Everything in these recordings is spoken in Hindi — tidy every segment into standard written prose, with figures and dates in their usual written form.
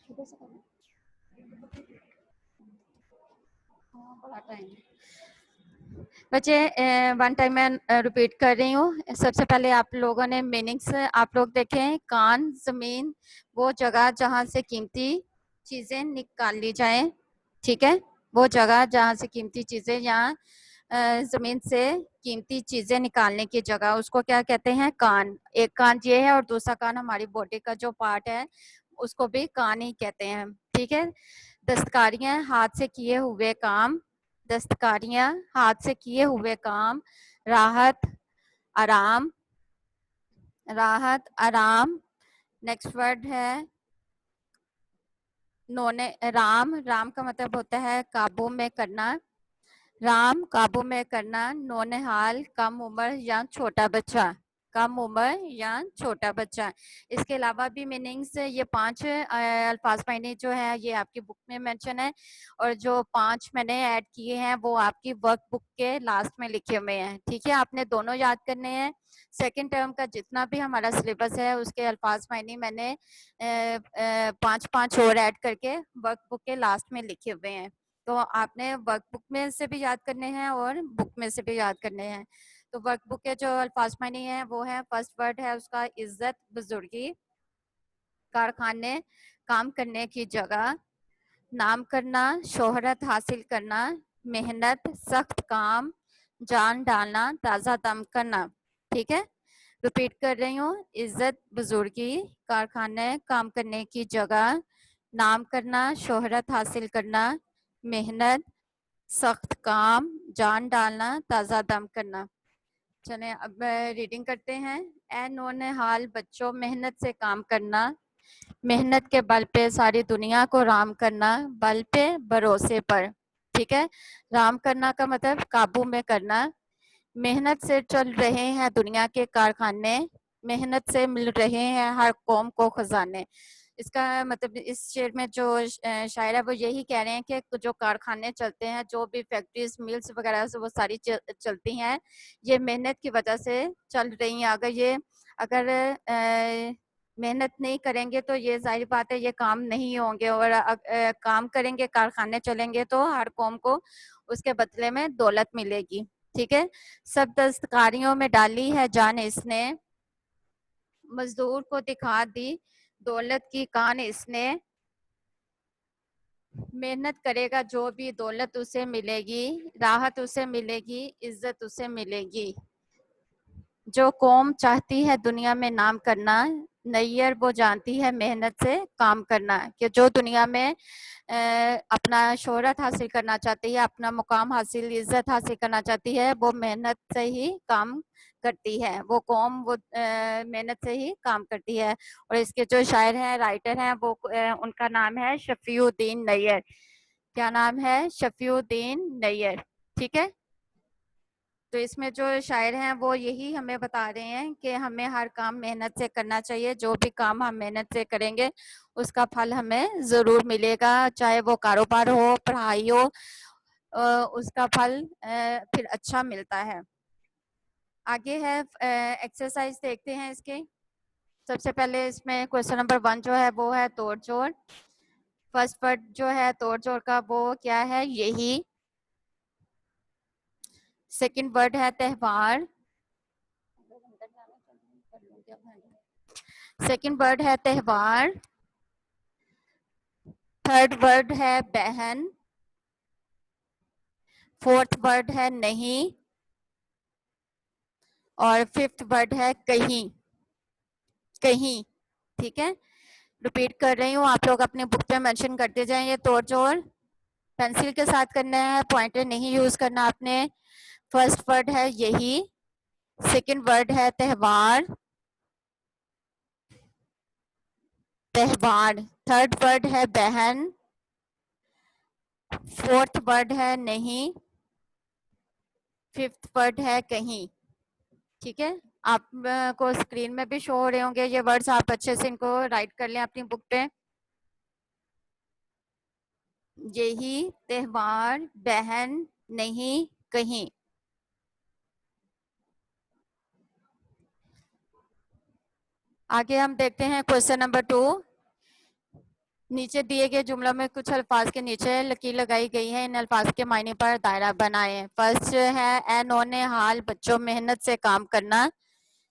बड़ा टाइम बच्चे, वन टाइम मैं रिपीट कर रही हूँ। सबसे पहले आप लोगों ने मीनिंग्स आप लोग देखें। कान, जमीन, वो जगह जहाँ से कीमती चीजें निकाल ली जाए। ठीक है, वो जगह जहाँ से कीमती चीजें, यहाँ जमीन से कीमती चीजें निकालने की जगह, उसको क्या कहते हैं? कान। एक कान ये है और दूसरा कान हमारी बॉडी का जो पार्ट है उसको भी कान ही कहते हैं। ठीक है। दस्तकारियां, हाथ से किए हुए काम। दस्तकारियां, हाथ से किए हुए काम। राहत, आराम। राहत, आराम। नेक्स्ट वर्ड है नोने। राम, राम का मतलब होता है काबू में करना। राम, काबू में करना। नौनिहाल, कम उम्र या छोटा बच्चा। कम उम्र या छोटा बच्चा। इसके अलावा भी मीनिंग्स, ये 5 अल्फाज मैंने जो है ये आपकी बुक में मेंशन है, और जो 5 मैंने ऐड किए हैं वो आपकी वर्क बुक के लास्ट में लिखे हुए हैं। ठीक है, आपने दोनों याद करने हैं। सेकेंड टर्म का जितना भी हमारा सिलेबस है उसके अल्फाज मैंने 5 और ऐड करके वर्क बुक के लास्ट में लिखे हुए हैं। तो आपने वर्कबुक में से भी याद करने हैं और बुक में से भी याद करने हैं। तो वर्कबुक के जो अल्फाज मानी है वो है, फर्स्ट वर्ड है उसका इज्जत, बुजुर्गी। कारखाने, काम करने की जगह। नाम करना, शोहरत हासिल करना। मेहनत, सख्त काम। जान डालना, ताज़ा दम करना। ठीक है, रिपीट कर रही हूँ। इज्जत, बुजुर्गी, कारखाने, काम करने की जगह। नाम करना, शोहरत हासिल करना। मेहनत, सख्त काम, जान डालना, ताज़ा दम करना। चलें अब रीडिंग करते हैं। ए नौनिहाल बच्चों, मेहनत से काम करना। मेहनत के बल पे सारी दुनिया को राम करना। बल पे, भरोसे पर। ठीक है, राम करना का मतलब काबू में करना। मेहनत से चल रहे हैं दुनिया के कारखाने। मेहनत से मिल रहे हैं हर कौम को खजाने। इसका मतलब इस शेर में जो शायर है वो यही कह रहे हैं कि जो कारखाने चलते हैं, जो भी फैक्ट्रीज, मिल्स वगैरह से वो सारी चलती हैं, ये मेहनत की वजह से चल रही हैं। अगर मेहनत नहीं करेंगे तो ये जाहिर बात है ये काम नहीं होंगे, और काम करेंगे, कारखाने चलेंगे तो हर कौम को उसके बदले में दौलत मिलेगी। ठीक है, सब दस्तकारियों में डाली है जान इसने। मजदूर को दिखा दी दौलत की कान इसने। मेहनत करेगा जो भी दौलत उसे मिलेगी। राहत उसे मिलेगी, इज्जत उसे मिलेगी। जो कौम चाहती है दुनिया में नाम करना, नैयर वो जानती है मेहनत से काम करना। कि जो दुनिया में अपना शोहरत हासिल करना चाहती है, अपना मुकाम हासिल, इज्जत हासिल करना चाहती है, वो मेहनत से ही काम करती है। वो कौम वो मेहनत से ही काम करती है। और इसके जो शायर हैं, राइटर हैं, वो उनका नाम है शफीउद्दीन नैयर। क्या नाम है? शफीउद्दीन नैयर। ठीक है, तो इसमें जो शायर हैं वो यही हमें बता रहे हैं कि हमें हर काम मेहनत से करना चाहिए। जो भी काम हम मेहनत से करेंगे उसका फल हमें ज़रूर मिलेगा, चाहे वो कारोबार हो, पढ़ाई हो, उसका फल फिर अच्छा मिलता है। आगे है एक्सरसाइज, देखते हैं इसके। सबसे पहले इसमें क्वेश्चन नंबर 1 जो है वो है तोड़ जोड़। फर्स्ट वर्ड जो है तोड़ जोड़ का वो क्या है? यही। सेकंड वर्ड है त्यौहार। सेकंड वर्ड है त्यौहार। थर्ड वर्ड है बहन। फोर्थ वर्ड है नहीं। और फिफ्थ वर्ड है कहीं। कहीं। ठीक है, रिपीट कर रही हूँ, आप लोग अपने बुक पे मेंशन करते जाएं। ये तोड़ जोड़ पेंसिल के साथ करना है, पॉइंटर नहीं यूज करना आपने। फर्स्ट वर्ड है यही। सेकंड वर्ड है त्यौहार। त्यौहार। थर्ड वर्ड है बहन। फोर्थ वर्ड है नहीं। फिफ्थ वर्ड है कहीं। ठीक है, आप को स्क्रीन में भी शो हो रहे होंगे ये वर्ड्स, आप अच्छे से इनको राइट कर लें अपनी बुक पे। यही, त्यौहार, बहन, नहीं, कहीं। आगे हम देखते हैं क्वेश्चन नंबर 2। नीचे दिए गए जुमलों में कुछ अल्फाज के नीचे लकीर लगाई गई है, इन अल्फाज के मायने पर दायरा बनाएं। फर्स्ट है ए नौने हाल बच्चों मेहनत से काम करना।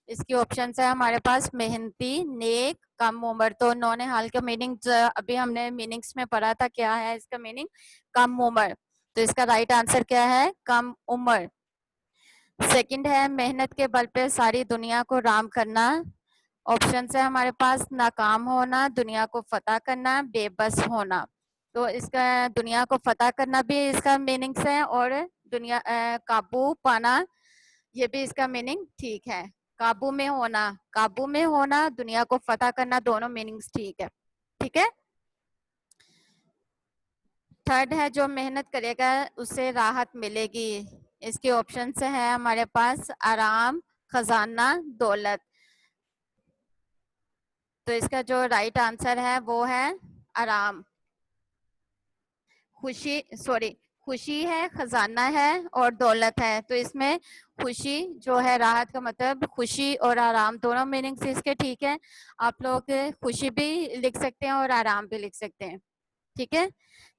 इसकी ऑप्शन है हमारे पास मेहनती, नेक, कम उम्र। तो नौने हाल का मीनिंग अभी हमने मीनिंग्स में पढ़ा था, क्या है इसका मीनिंग? कम उम्र। तो इसका राइट आंसर क्या है? कम उम्र। सेकंड है मेहनत के बल पे सारी दुनिया को राम करना। ऑप्शन है हमारे पास नाकाम होना, दुनिया को फतह करना, बेबस होना। तो इसका दुनिया को फतह करना भी इसका मीनिंग्स है, और दुनिया काबू पाना, ये भी इसका मीनिंग ठीक है। काबू में होना, काबू में होना, दुनिया को फतह करना, दोनों मीनिंग्स ठीक है। ठीक है। थर्ड है जो मेहनत करेगा उसे राहत मिलेगी। इसके ऑप्शन से है हमारे पास आराम, खजाना, दौलत। तो इसका जो राइट आंसर है वो है आराम। खुशी, सॉरी, खुशी है, खजाना है और दौलत है। तो इसमें खुशी जो है, राहत का मतलब खुशी और आराम दोनों मीनिंग्स इसके ठीक है। आप लोग खुशी भी लिख सकते हैं और आराम भी लिख सकते हैं। ठीक है।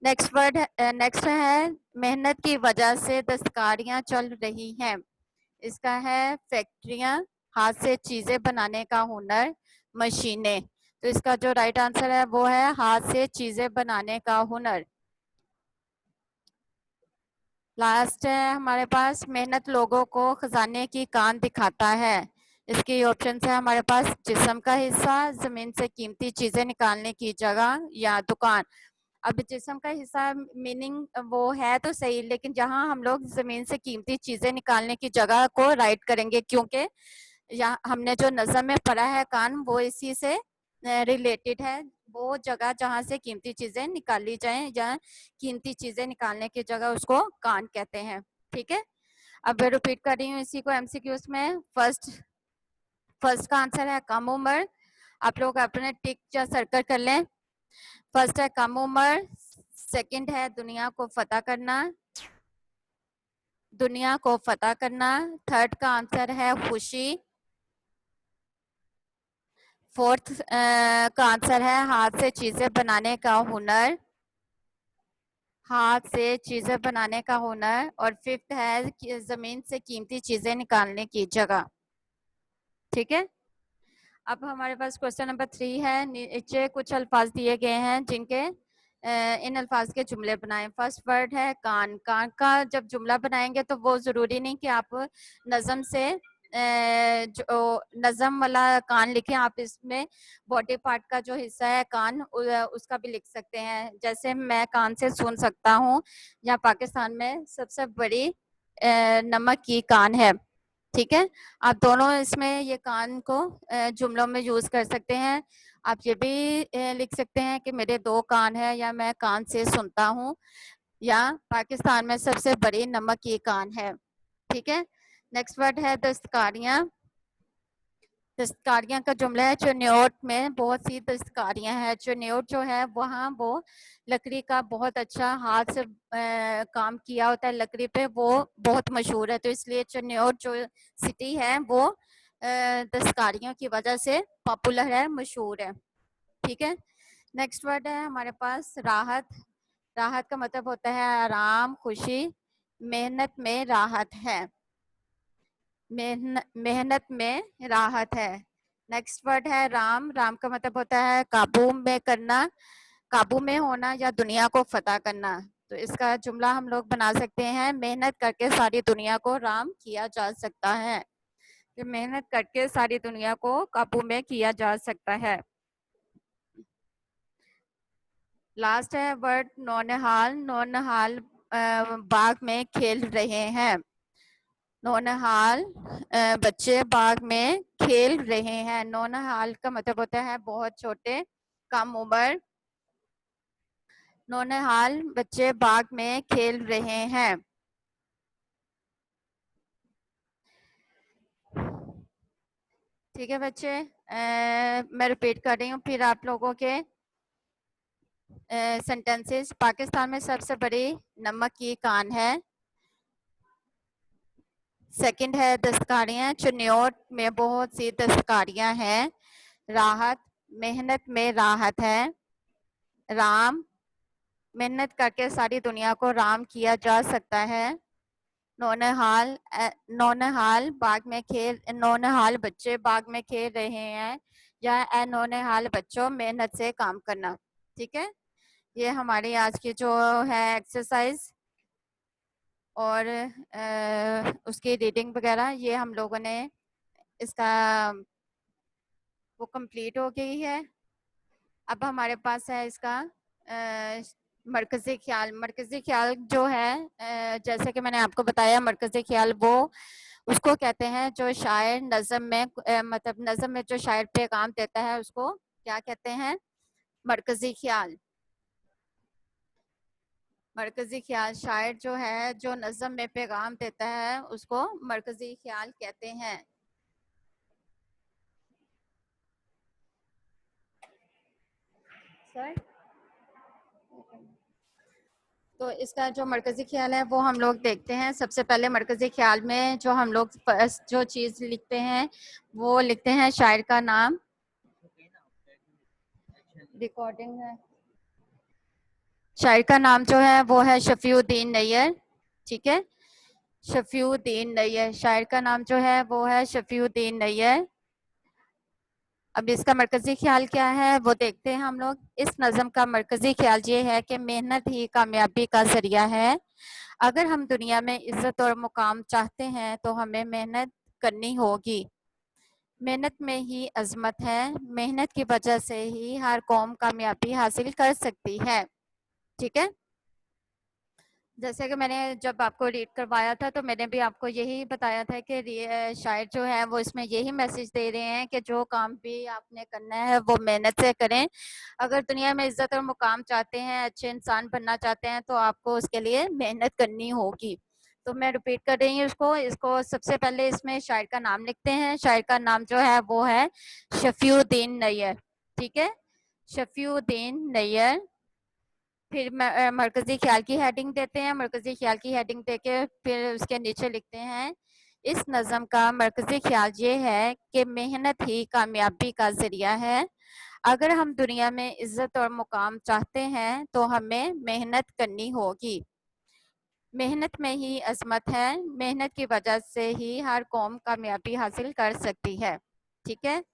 नेक्स्ट वर्ड, नेक्स्ट है मेहनत की वजह से दस्तकारियां चल रही हैं। इसका है फैक्ट्रियां, हाथ से चीजें बनाने का हुनर, मशीनें। तो इसका जो राइट आंसर है वो है हाथ से चीजें बनाने का हुनर। लास्ट है हमारे पास मेहनत लोगों को खजाने की कान दिखाता है। इसके ऑप्शन है हमारे पास जिस्म का हिस्सा, जमीन से कीमती चीजें निकालने की जगह, या दुकान। अब जिस्म का हिस्सा मीनिंग वो है तो सही, लेकिन जहां हम लोग जमीन से कीमती चीजें निकालने की जगह को राइट करेंगे, क्योंकि यहाँ हमने जो नज़म में पढ़ा है कान, वो इसी से रिलेटेड है। वो जगह जहाँ से कीमती चीजें निकाली जाएं, या कीमती चीजें निकालने की जगह उसको कान कहते हैं। ठीक है। अब मैं रिपीट कर रही हूँ इसी को एमसीक्यूज में। फर्स्ट का आंसर है कम उम्र। आप लोग अपने टिक या सर्कल कर लें। फर्स्ट है कम उम्र। सेकंड है दुनिया को फतह करना, दुनिया को फतह करना। थर्ड का आंसर है खुशी। फोर्थ का आंसर है हाथ से चीजें बनाने का हुनर, हाथ से चीजें बनाने का हुनर। और फिफ्थ है कि जमीन से कीमती चीजें निकालने की जगह। ठीक है। अब हमारे पास क्वेश्चन नंबर 3 है। नीचे कुछ अल्फाज दिए गए हैं जिनके इन अल्फाज के जुमले बनाएं। फर्स्ट वर्ड है कान। कान का जब जुमला बनाएंगे तो वो जरूरी नहीं कि आप नज़म से जो नज़म वाला कान लिखें, आप इसमें बॉडी पार्ट का जो हिस्सा है कान, उसका भी लिख सकते हैं। जैसे मैं कान से सुन सकता हूँ, या पाकिस्तान में सबसे बड़ी नमक की कान है। ठीक है। आप दोनों इसमें ये कान को जुमलों में यूज कर सकते हैं। आप ये भी लिख सकते हैं कि मेरे 2 कान है, या मैं कान से सुनता हूँ, या पाकिस्तान में सबसे बड़ी नमक की कान है। ठीक है। नेक्स्ट वर्ड है दस्तकारियां। दस्तकारियां का जुमला है चुन्योट में बहुत सी दस्तकारियां हैं। चुन्योट जो है वहाँ वो लकड़ी का बहुत अच्छा हाथ से काम किया होता है लकड़ी पे, वो बहुत मशहूर है। तो इसलिए चुन्योट जो सिटी है वो दस्तकारियों की वजह से पॉपुलर है, मशहूर है। ठीक है। नेक्स्ट वर्ड है हमारे पास राहत। राहत का मतलब होता है आराम, खुशी। मेहनत में राहत है, मेहनत में राहत है। नेक्स्ट वर्ड है राम। राम का मतलब होता है काबू में करना, काबू में होना, या दुनिया को फतह करना। तो इसका जुमला हम लोग बना सकते हैं मेहनत करके सारी दुनिया को राम किया जा सकता है। कि मेहनत करके सारी दुनिया को काबू में किया जा सकता है। लास्ट है वर्ड नौनिहाल। नौनिहाल बाग में खेल रहे हैं। नौनिहाल बच्चे बाग में खेल रहे हैं। नौनिहाल का मतलब होता है बहुत छोटे, कम उम्र। नौनिहाल बच्चे बाग में खेल रहे हैं। ठीक है बच्चे, मैं रिपीट कर रही हूँ फिर आप लोगों के सेंटेंसेस। पाकिस्तान में सबसे बड़ी नमक की कान है। सेकंड है दस्तकारियां। चुन्योट में बहुत सी दस्तकारियां हैं। राहत, मेहनत में राहत है। राम, मेहनत करके सारी दुनिया को राम किया जा सकता है। नौनिहाल, नौनिहाल बच्चे बाग में खेल रहे हैं, या ए नौनिहाल बच्चों मेहनत से काम करना। ठीक है, ये हमारी आज की जो है एक्सरसाइज और उसकी रीडिंग वगैरह ये हम लोगों ने इसका वो कंप्लीट हो गई है। अब हमारे पास है इसका मरकजी ख्याल। मरकजी ख्याल जो है जैसे कि मैंने आपको बताया, मरकजी ख्याल वो उसको कहते हैं जो शायर नज़म में मतलब नज़म में जो शायर पैगाम देता है उसको क्या कहते हैं? मरकजी ख्याल। मरकजी ख्याल, शायर जो है जो नज़म में पैगाम देता है उसको मरकजी ख्याल कहते हैं। सर, तो इसका जो मरकजी ख्याल है वो हम लोग देखते हैं। सबसे पहले मरकजी ख्याल में जो हम लोग जो चीज़ लिखते हैं वो लिखते हैं शायर का नाम। रिकॉर्डिंग है। शायर का नाम जो है वो है शफीउद्दीन नैयर। ठीक है, शफीउद्दीन नैयर, शायर का नाम जो है वो है शफीउद्दीन नैयर। अब इसका मरकजी ख्याल क्या है वो देखते हैं हम लोग। इस नज़म का मरकजी ख्याल ये है कि मेहनत ही कामयाबी का जरिया है। अगर हम दुनिया में इज्जत और मुकाम चाहते हैं तो हमें मेहनत करनी होगी। मेहनत में ही अजमत है, मेहनत की वजह से ही हर कौम कामयाबी हासिल कर सकती है। ठीक है, जैसे कि मैंने जब आपको रीड करवाया था तो मैंने भी आपको यही बताया था कि शायर जो है वो इसमें यही मैसेज दे रहे हैं कि जो काम भी आपने करना है वो मेहनत से करें। अगर दुनिया में इज्जत और मुकाम चाहते हैं, अच्छे इंसान बनना चाहते हैं तो आपको उसके लिए मेहनत करनी होगी। तो मैं रिपीट कर रही हूँ इसको सबसे पहले इसमें शायर का नाम लिखते हैं। शायर का नाम जो है वो है शफीउद्दीन नैयर। ठीक है, शफीउद्दीन नैयर। फिर मरकजी ख्याल की हेडिंग देते हैं। मरकजी ख्याल की हेडिंग देके फिर उसके नीचे लिखते हैं इस नज़म का मरकजी ख्याल ये है कि मेहनत ही कामयाबी का जरिया है। अगर हम दुनिया में इज्जत और मुकाम चाहते हैं तो हमें मेहनत करनी होगी। मेहनत में ही अजमत है, मेहनत की वजह से ही हर कौम कामयाबी हासिल कर सकती है। ठीक है,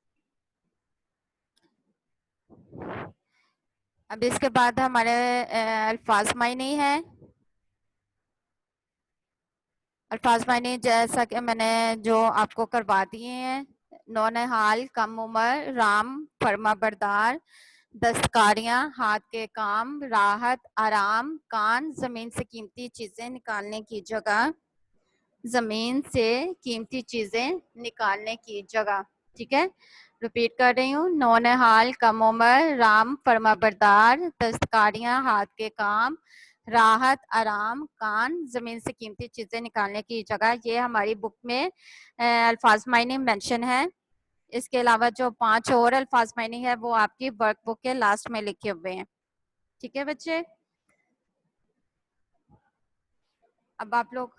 अब इसके बाद हमारे अल्फाज मायने है। अल्फाज मायने जैसा कि मैंने जो आपको करवा दिए हैं। नौनिहाल, कम उम्र, राम, फरमा बरदार, दस्तकारियां, हाथ के काम, राहत, आराम, कान, जमीन से कीमती चीजें निकालने की जगह, जमीन से कीमती चीजें निकालने की जगह। ठीक है, रिपीट कर रही हूँ। नौनिहाल, कम उम्र, राम, फरमा बरदार, दस्तकारियां, हाथ के काम, राहत, आराम, कान, जमीन से कीमती चीजें निकालने की जगह। ये हमारी बुक में अल्फाज मायने मेंशन है। इसके अलावा जो 5 और अल्फाज मायने है वो आपकी वर्कबुक के लास्ट में लिखे हुए हैं। ठीक है बच्चे, अब आप लोग